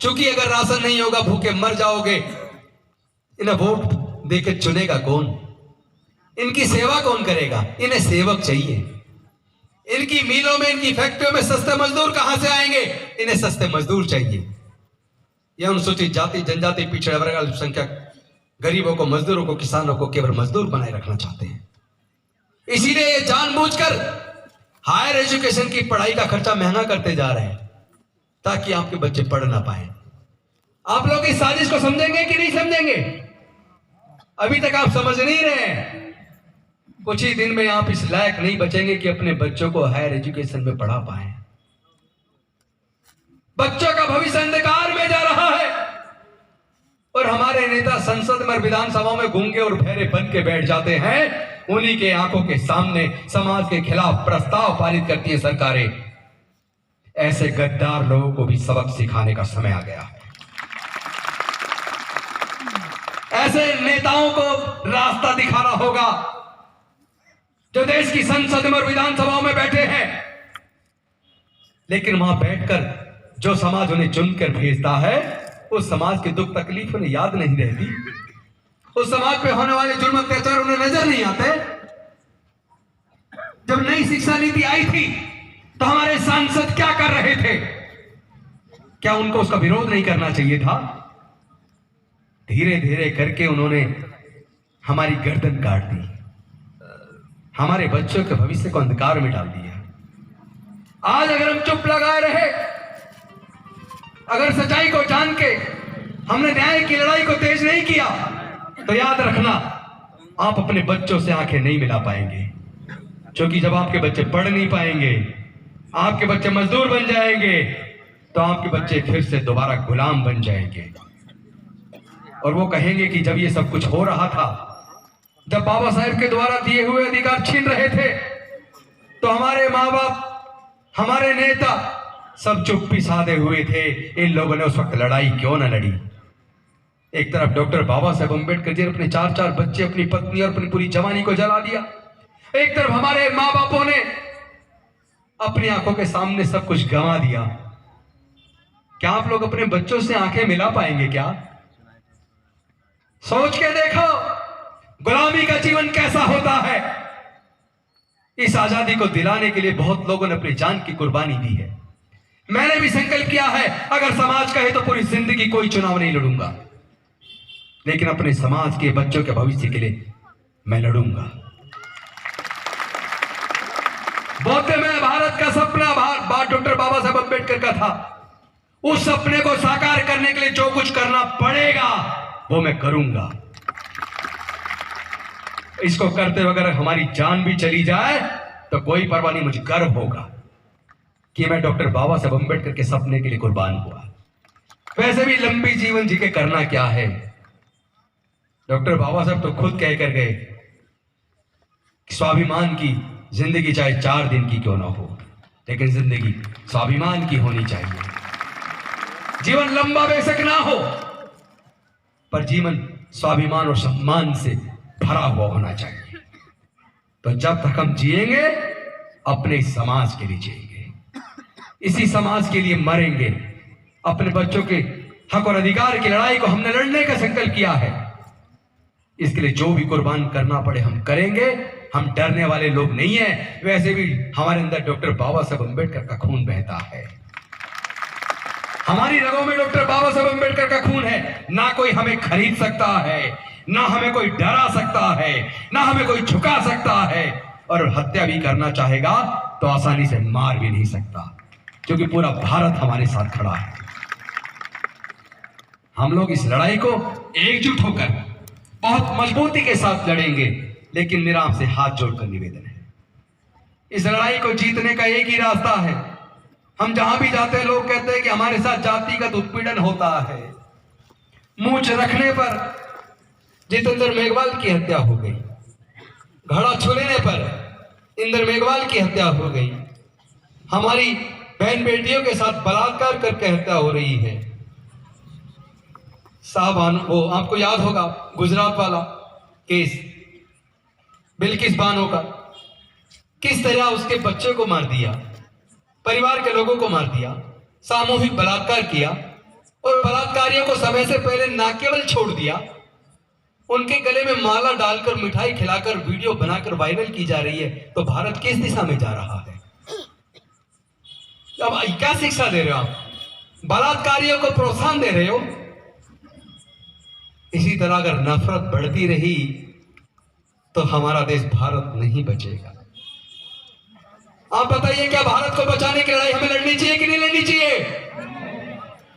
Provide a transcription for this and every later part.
क्योंकि अगर राशन नहीं होगा भूखे मर जाओगे। इन्हें वोट देके चुनेगा कौन? इनकी सेवा कौन करेगा? इन्हें सेवक चाहिए। इनकी मिलों में, इनकी फैक्ट्रियों में सस्ते मजदूर कहां से आएंगे? इन्हें सस्ते मजदूर चाहिए। यह अनुसूचित जाति, जनजाति, पिछड़े वर्ग, अल्पसंख्यक, गरीबों को, मजदूरों को, किसानों को केवल मजदूर बनाए रखना चाहते हैं। इसीलिए ये जानबूझकर हायर एजुकेशन की पढ़ाई का खर्चा महंगा करते जा रहे हैं ताकि आपके बच्चे पढ़ ना पाए। आप लोग इस साजिश को समझेंगे कि नहीं समझेंगे? अभी तक आप समझ नहीं रहे हैं। कुछ ही दिन में आप इस लायक नहीं बचेंगे कि अपने बच्चों को हायर एजुकेशन में पढ़ा पाए। बच्चों का भविष्य अंधकार में जा रहा है और हमारे नेता संसद में, विधानसभा में गूंगे और बहरे बन के बैठ जाते हैं। उन्हीं के आंखों के सामने समाज के खिलाफ प्रस्ताव पारित करती है सरकारें। ऐसे गद्दार लोगों को भी सबक सिखाने का समय आ गया है। ऐसे नेताओं को रास्ता दिखाना होगा जो देश की संसद में और विधानसभाओं में बैठे हैं, लेकिन वहां बैठकर जो समाज उन्हें चुनकर भेजता है उस समाज की दुख तकलीफ उन्हें याद नहीं रहती। उस समाज पे होने वाले जुल्म अत्याचार उन्हें नजर नहीं आते। जब नई शिक्षा नीति आई थी तो हमारे सांसद क्या कर रहे थे? क्या उनको उसका विरोध नहीं करना चाहिए था? धीरे धीरे करके उन्होंने हमारी गर्दन काट दी, हमारे बच्चों के भविष्य को अंधकार में डाल दिया। आज अगर हम चुप लगाए रहे, अगर सच्चाई को जान के हमने न्याय की लड़ाई को तेज नहीं किया, तो याद रखना आप अपने बच्चों से आंखें नहीं मिला पाएंगे। क्योंकि जब आपके बच्चे पढ़ नहीं पाएंगे, आपके बच्चे मजदूर बन जाएंगे, तो आपके बच्चे फिर से दोबारा गुलाम बन जाएंगे। और वो कहेंगे कि जब ये सब कुछ हो रहा था, जब बाबा साहेब के द्वारा दिए हुए अधिकार छीन रहे थे, तो हमारे माँ बाप, हमारे नेता सब चुप्पी साधे हुए थे। इन लोगों ने उस वक्त लड़ाई क्यों न लड़ी? एक तरफ डॉक्टर बाबा साहेब अम्बेडकर जी ने अपने 4-4 बच्चे, अपनी पत्नी और अपनी पूरी जवानी को जला दिया। एक तरफ हमारे माँ बापों ने अपनी आंखों के सामने सब कुछ गंवा दिया। क्या आप लोग अपने बच्चों से आंखें मिला पाएंगे? क्या सोच के देखो गुलामी का जीवन कैसा होता है। इस आजादी को दिलाने के लिए बहुत लोगों ने अपनी जान की कुर्बानी दी है। मैंने भी संकल्प किया है, अगर समाज कहे तो पूरी जिंदगी कोई चुनाव नहीं लड़ूंगा, लेकिन अपने समाज के बच्चों के भविष्य के लिए मैं लड़ूंगा। बौद्ध में भारत का सपना डॉक्टर बाबा साहेब अम्बेडकर का था। उस सपने को साकार करने के लिए जो कुछ करना पड़ेगा वो मैं करूंगा। इसको करते हुए अगर हमारी जान भी चली जाए तो कोई परवाह नहीं, मुझे गर्व होगा कि मैं डॉक्टर बाबा साहेब अम्बेडकर के सपने के लिए कुर्बान हुआ। वैसे भी लंबी जीवन जी के करना क्या है? डॉक्टर बाबा साहब तो खुद कह कर गए, स्वाभिमान की जिंदगी चाहे 4 दिन की क्यों ना हो, लेकिन जिंदगी स्वाभिमान की होनी चाहिए। जीवन लंबा बेशक ना हो, पर जीवन स्वाभिमान और सम्मान से भरा हुआ होना चाहिए। तो जब तक हम जिएंगे अपने समाज के लिए जिएंगे, इसी समाज के लिए मरेंगे। अपने बच्चों के हक और अधिकार की लड़ाई को हमने लड़ने का संकल्प किया है। इसके लिए जो भी कुर्बान करना पड़े हम करेंगे। हम डरने वाले लोग नहीं हैं। वैसे भी हमारे अंदर डॉक्टर बाबा साहेब अम्बेडकर का खून बहता है। हमारी रगों में डॉक्टर बाबा साहेब अम्बेडकर का खून है। ना कोई हमें खरीद सकता है, ना हमें कोई डरा सकता है, ना हमें कोई झुका सकता है। और हत्या भी करना चाहेगा तो आसानी से मार भी नहीं सकता, क्योंकि पूरा भारत हमारे साथ खड़ा है। हम लोग इस लड़ाई को एकजुट होकर बहुत मजबूती के साथ लड़ेंगे। लेकिन मेरा आपसे हाथ जोड़कर निवेदन है, इस लड़ाई को जीतने का एक ही रास्ता है। हम जहां भी जाते हैं लोग कहते हैं कि हमारे साथ जातिगत उत्पीड़न होता है। मूंछ रखने पर जितेंद्र मेघवाल की हत्या हो गई, घड़ा छूने पर इंद्र मेघवाल की हत्या हो गई, हमारी बहन बेटियों के साथ बलात्कार करके हत्या हो रही है। साहब वो आपको याद होगा गुजरात वाला केस, बिल्किस बानो का, किस तरह उसके बच्चे को मार दिया, परिवार के लोगों को मार दिया, सामूहिक बलात्कार किया और बलात्कारियों को समय से पहले ना केवल छोड़ दिया, उनके गले में माला डालकर मिठाई खिलाकर वीडियो बनाकर वायरल की जा रही है, तो भारत किस दिशा में जा रहा है? अब क्या शिक्षा दे रहे हो आप? बलात्कारियों को प्रोत्साहन दे रहे हो। इसी तरह अगर नफरत बढ़ती रही तो हमारा देश भारत नहीं बचेगा। आप बताइए, क्या भारत को बचाने की लड़ाई हमें लड़नी चाहिए कि नहीं लड़नी चाहिए?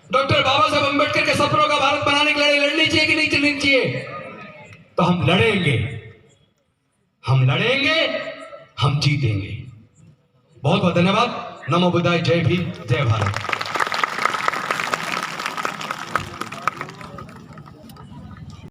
डॉक्टर बाबा साहब अम्बेडकर के सपनों का भारत बनाने की लड़ाई लड़नी चाहिए कि नहीं लड़नी चाहिए? तो हम लड़ेंगे, हम लड़ेंगे, हम जीतेंगे। बहुत बहुत धन्यवाद। नमो बुद्धाय। जय भीम, जय भारत।